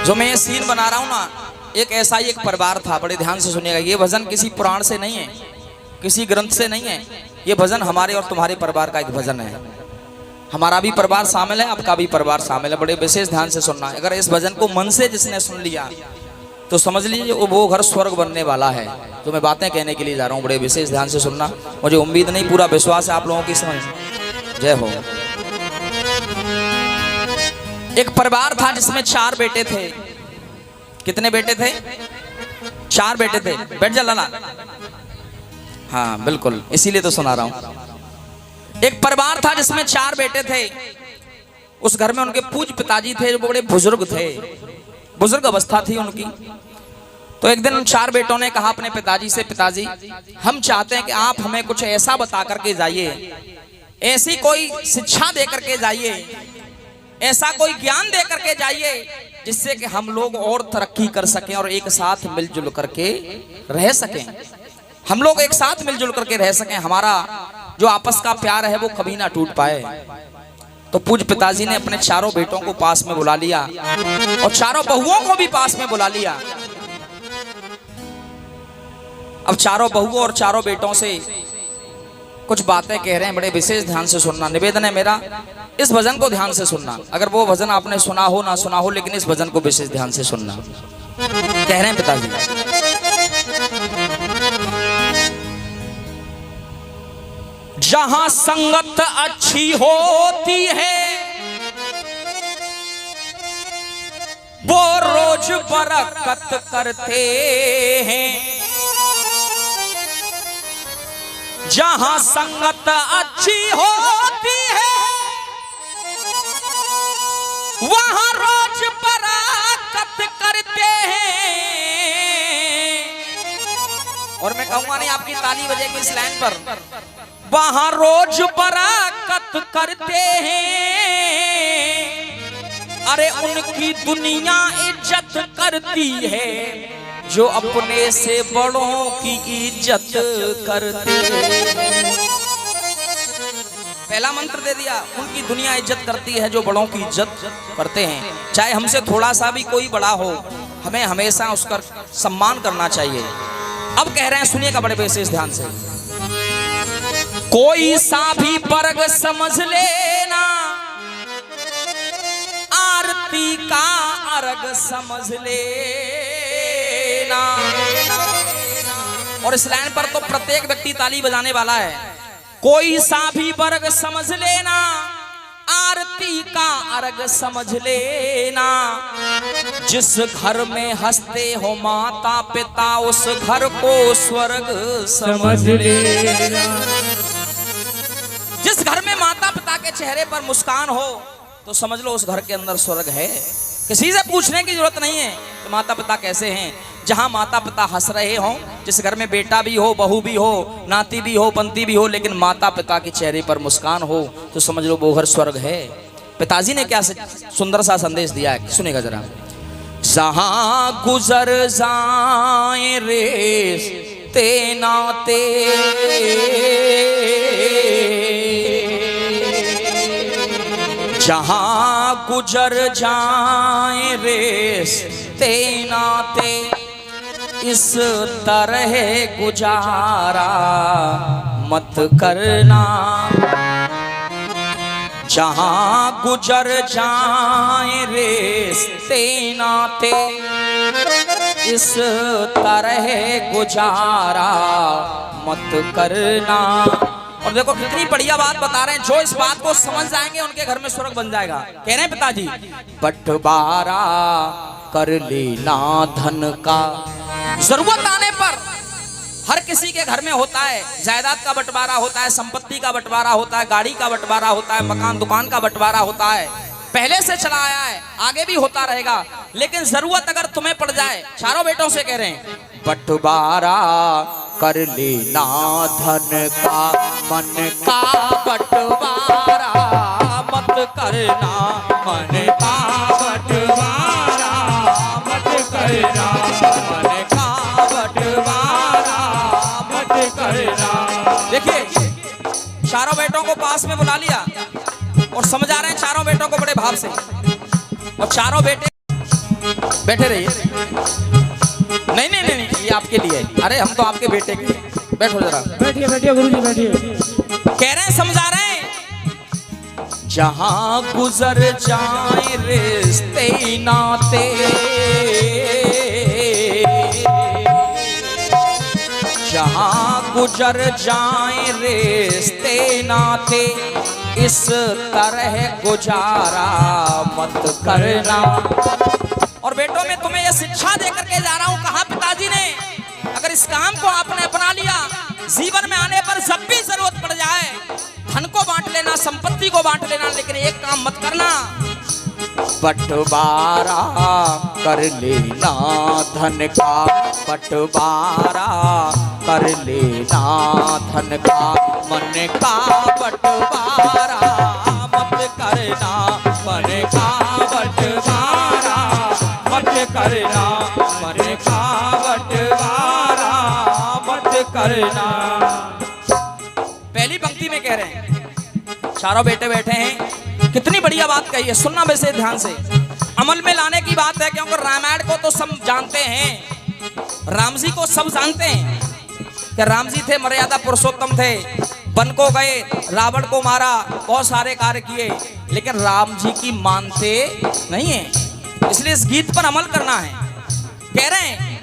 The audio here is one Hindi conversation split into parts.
जो मैं ये सीन बना रहा हूँ ना, एक ऐसा ही एक परिवार था। बड़े ध्यान से सुनिएगा, ये भजन किसी पुराण से नहीं है, किसी ग्रंथ से नहीं है। ये भजन हमारे और तुम्हारे परिवार का एक भजन है। हमारा भी परिवार शामिल है, आपका भी परिवार शामिल है। बड़े विशेष ध्यान से सुनना है। अगर इस भजन को मन से जिसने सुन लिया तो समझ लीजिए वो घर स्वर्ग बनने वाला है। तो मैं बातें कहने के लिए जा रहा हूँ, बड़े विशेष ध्यान से सुनना। मुझे उम्मीद नहीं, पूरा विश्वास है आप लोगों की समझ। जय हो। एक परिवार था जिसमें 4 बेटे थे। कितने बेटे थे? 4 बेटे थे। बैठ जा लाला। हाँ बिल्कुल, इसीलिए तो सुना रहा हूं। एक परिवार था जिसमें 4 बेटे थे। उस घर में उनके पूज्य पिताजी थे जो बड़े बुजुर्ग थे, बुजुर्ग अवस्था थी उनकी। तो एक दिन उन 4 बेटों ने कहा अपने पिताजी से, पिताजी हम चाहते हैं कि आप हमें कुछ ऐसा बता करके जाइए, ऐसी कोई शिक्षा दे करके जाइए, ऐसा कोई ज्ञान दे करके जाइए जिससे कि हम लोग और तरक्की कर सकें और एक साथ मिलजुल करके रह सकें। हम लोग एक साथ मिलजुल करके रह सकें, हमारा जो आपस का प्यार है वो कभी ना टूट पाए। तो पूज्य पिताजी ने अपने 4 बेटों को पास में बुला लिया और 4 बहुओं को भी पास में बुला लिया। अब 4 बहुओं और 4 बेटों से कुछ बातें कह रहे हैं। बड़े विशेष ध्यान से सुनना, निवेदन है मेरा, इस भजन को ध्यान से सुनना। अगर वो भजन आपने सुना हो ना सुना हो, लेकिन इस भजन को विशेष ध्यान से सुनना। कह रहे हैं पिताजी, जहां संगत अच्छी होती है वो रोज बरकत करते हैं। जहां संगत अच्छी होती है वहां रोज बरकत करते हैं। और मैं कहूंगा नहीं, आपकी ताली बजेगी इस लाइन पर। वहां रोज बरकत करते हैं, अरे उनकी दुनिया इज्जत करती है जो अपने से बड़ों की इज्जत करते हैं। पहला मंत्र दे दिया, उनकी दुनिया इज्जत करती है जो बड़ों की इज्जत करते हैं। चाहे हमसे थोड़ा सा भी कोई बड़ा हो, हमें हमेशा उसका सम्मान करना चाहिए। अब कह रहे हैं, सुनिएगा बड़े विशेष ध्यान से। कोई सा भी वर्ग समझ लेना, आरती का अर्घ समझ लेना। और इस लाइन पर तो प्रत्येक व्यक्ति ताली बजाने वाला है। कोई सा भी वर्ग समझ लेना, आरती का अर्घ समझ लेना। जिस घर में हंसते हो माता पिता, उस घर को स्वर्ग समझ लेना। जिस घर में माता पिता के चेहरे पर मुस्कान हो तो समझ लो उस घर के अंदर स्वर्ग है। किसी से पूछने की जरूरत नहीं है कि माता पिता कैसे हैं। जहां माता पिता हंस रहे हों, जिस घर में बेटा भी हो, बहू भी हो, नाती भी हो, पंती भी हो, लेकिन माता पिता के चेहरे पर मुस्कान हो तो समझ लो वो घर स्वर्ग है। पिताजी ने क्या सुंदर सा संदेश दिया है, सुनेगा जरा। जहां गुजर जाए रिश्ते नाते, जहां गुजर जाए रिश्ते नाते, इस तरह गुजारा मत करना। जहां गुजर जाए रिश्ते नाते, इस तरह गुजारा मत करना। और देखो कितनी बढ़िया बात बता रहे हैं। जो इस बात को समझ जाएंगे उनके घर में स्वर्ग बन जाएगा। कह रहे हैं पिताजी, बंटवारा कर लेना धन का। जरूरत आने पर हर किसी के घर में होता है, जायदाद का बंटवारा होता है, संपत्ति का बंटवारा होता है, गाड़ी का बंटवारा होता है, मकान दुकान का बंटवारा होता है। पहले से चला आया है, आगे भी होता रहेगा। लेकिन जरूरत अगर तुम्हें पड़ जाए, 4 बेटों से कह रहे हैं, बंटवारा कर लेना धन का, मन का बंटवारा मत करना। मन का बंटवारा मत करना, मन का बंटवारा मत करना। देखिए 4 बेटों को पास में बुला लिया और समझा रहे हैं 4 बेटों को बड़े भाव से। और 4 बेटे बैठे रहिए। नहीं नहीं नहीं, ये आपके लिए है। अरे हम तो आपके बेटे के। बैठो जरा। बैठिए बैठिए गुरुजी बैठिए। कह रहे हैं, समझा रहे हैं, जहां गुजर जाए रिश्ते नाते, जहां गुजर जाए रिश्ते नाते, इस तरह गुजारा मत करना। और बेटों में तुम्हें यह शिक्षा देकर के जा रहा हूं, कहा पिताजी ने, अगर इस काम को आपने अपना लिया, जीवन में आने पर जब भी जरूरत पड़ जाए, धन को बांट लेना, संपत्ति को बांट लेना, लेकिन एक काम मत करना, बंटवारा कर लेना धन का, बंटवारा कर लेना धन का, मन का बंटवारा मत करना, मन का बंटवारा मत करना, मन का बंटवारा मत करना। पहली पंक्ति में कह रहे हैं, चारों बेटे बैठे हैं, कितनी बढ़िया बात कही है, सुनना वैसे ध्यान से, अमल में लाने की बात है। क्योंकि रामायण को तो सब जानते हैं, राम जी को सब जानते हैं कि राम जी थे, मर्यादा पुरुषोत्तम थे, वन को गए, रावण को मारा, बहुत सारे कार्य किए, लेकिन राम जी की मानते नहीं है। इसलिए इस गीत पर अमल करना है। कह रहे हैं,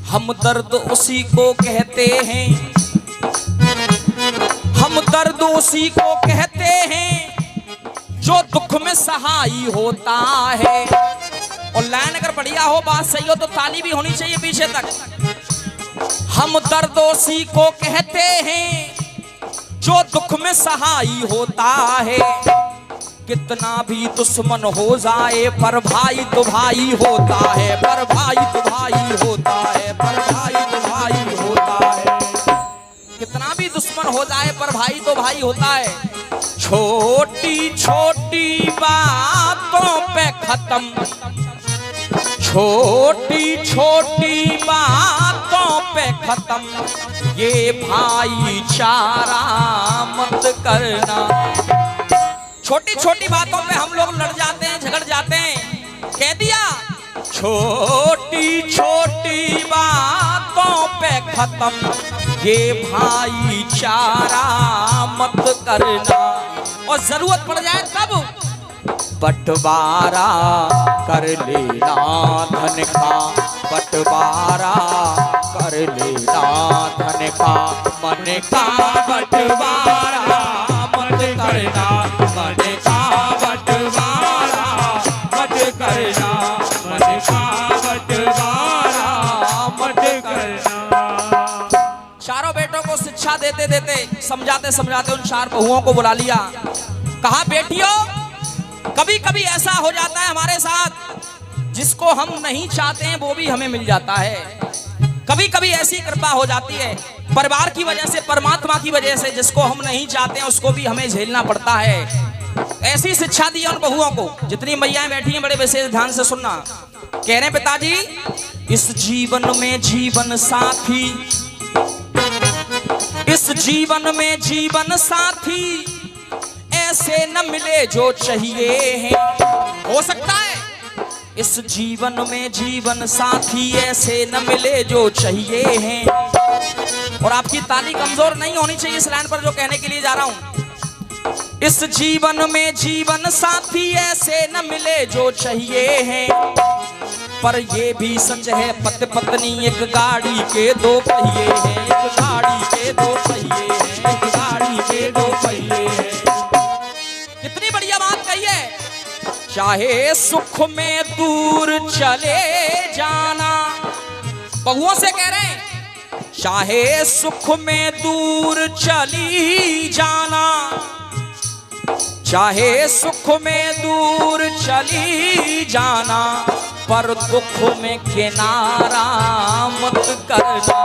हम दर्द उसी को कहते हैं, हम दर्द उसी को कहते हैं जो दुख में सहाई होता है। और लाइन अगर बढ़िया हो, बात सही हो, तो ताली भी होनी चाहिए पीछे तक। हम दर्द उसी को कहते हैं जो दुख में सहाई होता है, कितना भी दुश्मन हो जाए पर भाई तो भाई होता है, पर भाई तो भाई होता है, पर भाई तो भाई होता है। कितना भी दुश्मन हो जाए पर भाई तो भाई होता है। छोटी छोटी बातों पे खत्म, छोटी छोटी बातों पे खत्म, ये भाईचारा मत करना। छोटी छोटी बातों पे हम लोग लड़ जाते हैं, झगड़ जाते हैं, कह दिया, छोटी छोटी बातों पे खत्म, ये भाईचारा मत करना। और जरूरत पड़ जाए तब बंटवारा कर लेना धन का, बंटवारा कर लेना धन का, मन का बंटवारा मत करना, मन का बंटवारा मत करना, मन का बंटवारा मत करना। चारों बेटों को शिक्षा देते देते, समझाते समझाते उन चार बहुओं को बुला लिया। कहा, बेटियों, कभी कभी ऐसा हो जाता है हमारे साथ, जिसको हम नहीं चाहते हैं वो भी हमें मिल जाता है। कभी कभी ऐसी कृपा हो जाती है, परिवार की वजह से, परमात्मा की वजह से, जिसको हम नहीं चाहते हैं उसको भी हमें झेलना पड़ता है। ऐसी शिक्षा दी है उन बहुओं को। जितनी मैयाएं बैठी हैं, बड़े विशेष ध्यान से सुनना। कह रहे पिताजी, इस जीवन में जीवन साथी, इस जीवन में जीवन साथी ऐसे न मिले जो चाहिए हैं। हो सकता है इस जीवन में जीवन साथी ऐसे न मिले जो चाहिए हैं। और आपकी ताली कमजोर नहीं होनी चाहिए इस लाइन पर जो कहने के लिए जा रहा हूं। इस जीवन में जीवन साथी ऐसे न मिले जो चाहिए हैं, पर ये भी सच है पति पत्नी एक गाड़ी के दो पहिए हैं, एक गाड़ी के दो पहिए हैं, एक गाड़ी के दो पहिए हैं। कितनी बढ़िया बात कही है। चाहे सुख में दूर चले जाना, बहुओं से कह रहे हैं, चाहे सुख में दूर चली जाना, चाहे सुख में दूर चली जाना, पर दुख में किनारा मत करना।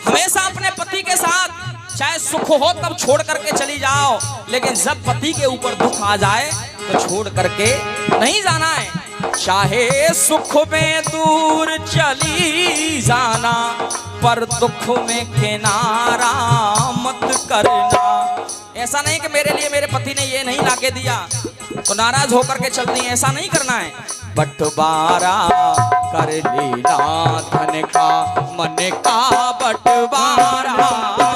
हमेशा अपने पति के साथ चाहे सुख हो तब छोड़ करके चली जाओ, लेकिन जब पति के ऊपर दुख आ जाए तो छोड़ करके नहीं जाना है। चाहे सुख में दूर चली जाना, पर दुख में किनारा मत करना। ऐसा नहीं कि मेरे लिए मेरे पति ने ये नहीं लाके दिया, तो नाराज होकर के चलती हैं, ऐसा नहीं करना है। बंटवारा कर लेना धन का, मन का बंटवारा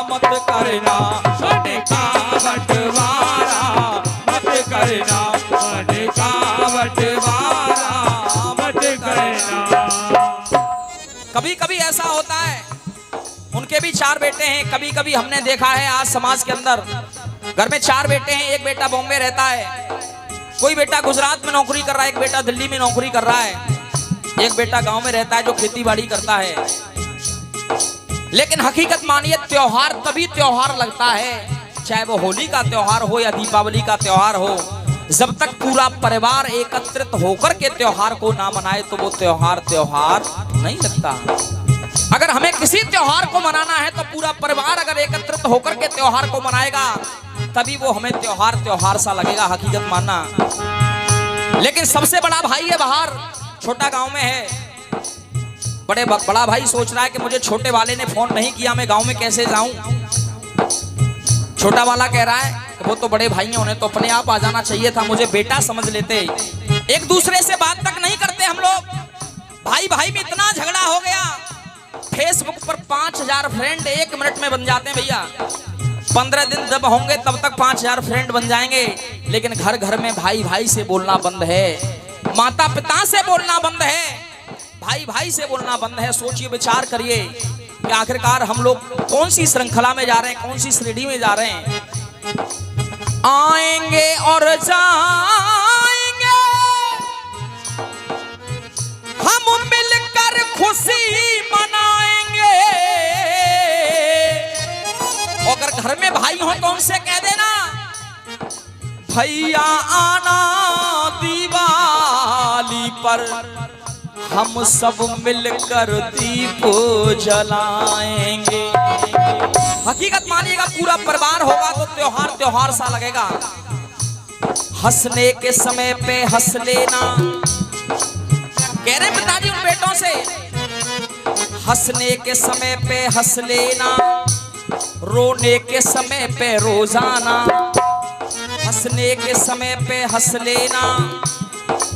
मत करना, मन का बंटवारा मत करना, मन का बंटवारा मत करना। कभी कभी ऐसा होता है, उनके भी 4 बेटे हैं। कभी कभी हमने देखा है आज समाज के अंदर घर में 4 बेटे हैं, एक बेटा बॉम्बे रहता है, कोई बेटा गुजरात में नौकरी कर रहा है, एक बेटा दिल्ली में नौकरी कर रहा है, एक बेटा गांव में रहता है जो खेती बाड़ी करता है। लेकिन हकीकत मानिए, त्योहार तभी त्योहार लगता है, चाहे वो होली का त्योहार हो या दीपावली का त्योहार हो, जब तक पूरा परिवार एकत्रित होकर के त्योहार को ना मनाए तो वो त्योहार नहीं लगता। अगर हमें किसी त्योहार को मनाना है तो पूरा परिवार अगर एकत्रित होकर के त्योहार को मनाएगा तभी वो हमें त्योहार सा लगेगा, हकीकत मानना। लेकिन सबसे बड़ा भाई है बाहर, छोटा गांव में है, बड़ा भाई सोच रहा है कि मुझे छोटे वाले ने फोन नहीं किया, मैं गांव में कैसे जाऊं। छोटा वाला कह रहा है कि वो तो बड़े भाई हैं, उन्हें तो अपने आप आ जाना चाहिए था, मुझे बेटा समझ लेते। एक दूसरे से बात तक नहीं करते हम लोग, भाई भाई में इतना झगड़ा हो गया। फेसबुक पर 5000 फ्रेंड 1 मिनट में बन जाते हैं भैया। 15 दिन जब होंगे तब तक 5000 फ्रेंड बन जाएंगे। लेकिन घर घर में भाई भाई से बोलना बंद है, माता पिता से बोलना बंद है, भाई भाई से बोलना बंद है। सोचिए, विचार करिए कि आखिरकार हम लोग कौन सी श्रृंखला में जा रहे हैं, कौन सी श्रेणी में जा रहे हैं। आएंगे और जाएंगे हम मिलकर खुशी मनाएंगे। अगर घर में भाई हो तो उनसे कह देना, भैया आना दिवाली पर हम सब मिलकर दीप जलाएंगे। हकीकत मानिएगा, पूरा परिवार होगा तो त्योहार सा लगेगा। हंसने के समय पे हंस लेना, कह रहे पिताजी उन बेटों से, हंसने के समय पे हंस लेना, रोने के समय पे रोजाना। हंसने के समय पे हंस लेना,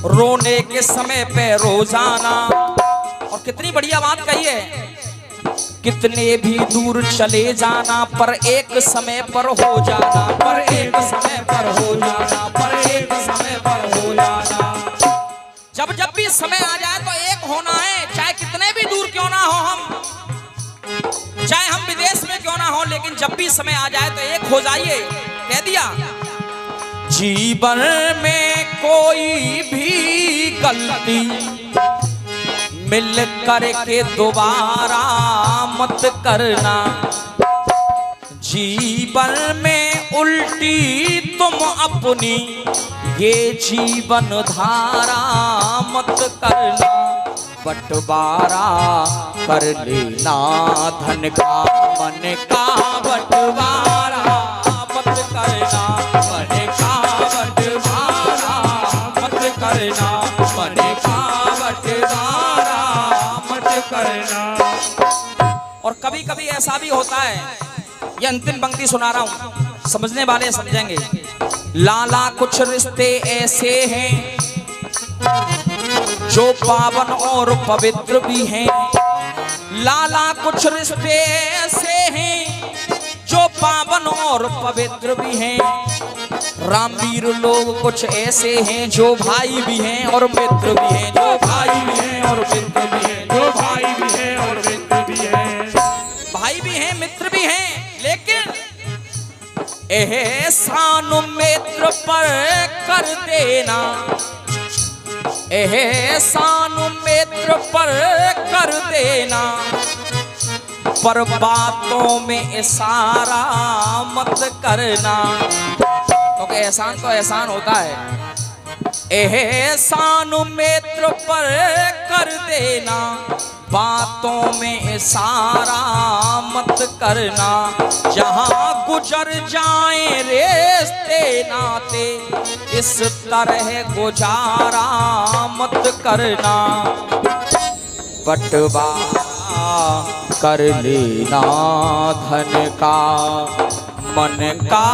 रोने के समय पे रोजाना। और कितनी बढ़िया बात कही है, कितने भी दूर चले जाना पर एक समय पर हो जाना, पर एक समय पर हो जाना, पर एक समय पर हो जाना। जब भी समय आ जाए तो एक होना है, चाहे कितने भी दूर क्यों ना हो हम, चाहे हम विदेश में क्यों ना हो, लेकिन जब भी समय आ जाए तो एक हो जाइए। कह दिया, जीवन में कोई भी गलती मिल करके दोबारा मत करना। जीवन में उल्टी तुम अपनी ये जीवन धारा मत करना। बंटवारा कर लेना धन का, मन का बंटवारा मत करना, मन का बंटवारा मत करना, मन का बंटवारा मत करना। और कभी कभी ऐसा भी होता है, ये अंतिम पंक्ति सुना रहा हूं, समझने वाले समझेंगे। लाला कुछ रिश्ते ऐसे हैं जो पावन और पवित्र भी हैं। लाला कुछ रिश्ते ऐसे हैं जो पावन और पवित्र भी हैं। रामवीर लोग कुछ ऐसे हैं जो भाई भी हैं और मित्र भी हैं, जो भाई भी हैं और मित्र भी हैं, जो भाई भी हैं और मित्र भी हैं। भाई भी हैं, मित्र भी हैं, लेकिन एहसान मित्र पर कर देना, एहसान मित्र पर कर देना, पर बातों में इशारा मत करना। तो एहसान तो एहसान होता है, एहसान मित्र पर कर देना, बातों में इशारा मत करना। जहां गुजर जाए रिश्ते नाते इस तरह गुजारा मत करना। बंटवारा कर लेना धन का, मन का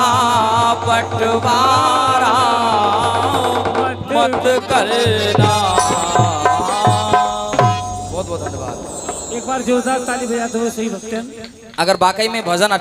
बंटवारा मत करना। बहुत बहुत धन्यवाद। एक बार जोरदार ताली बजा दो सही भक्तन। अगर वाकई में भजन अच्छा